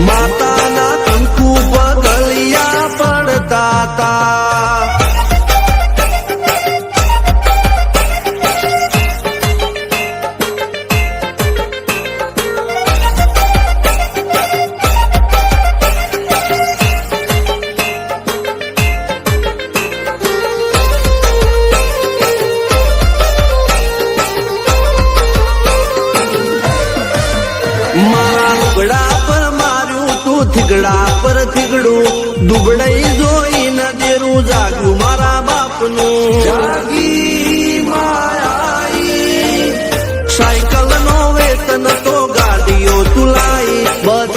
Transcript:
માતાના કંકુ બગલિયા પડતા તા મારા લુગડા પર માર્યું તું થીગડા પર થીગડું દુબળાઈ જોઈને દેરું જાગ્યું મારા બાપનું જાગી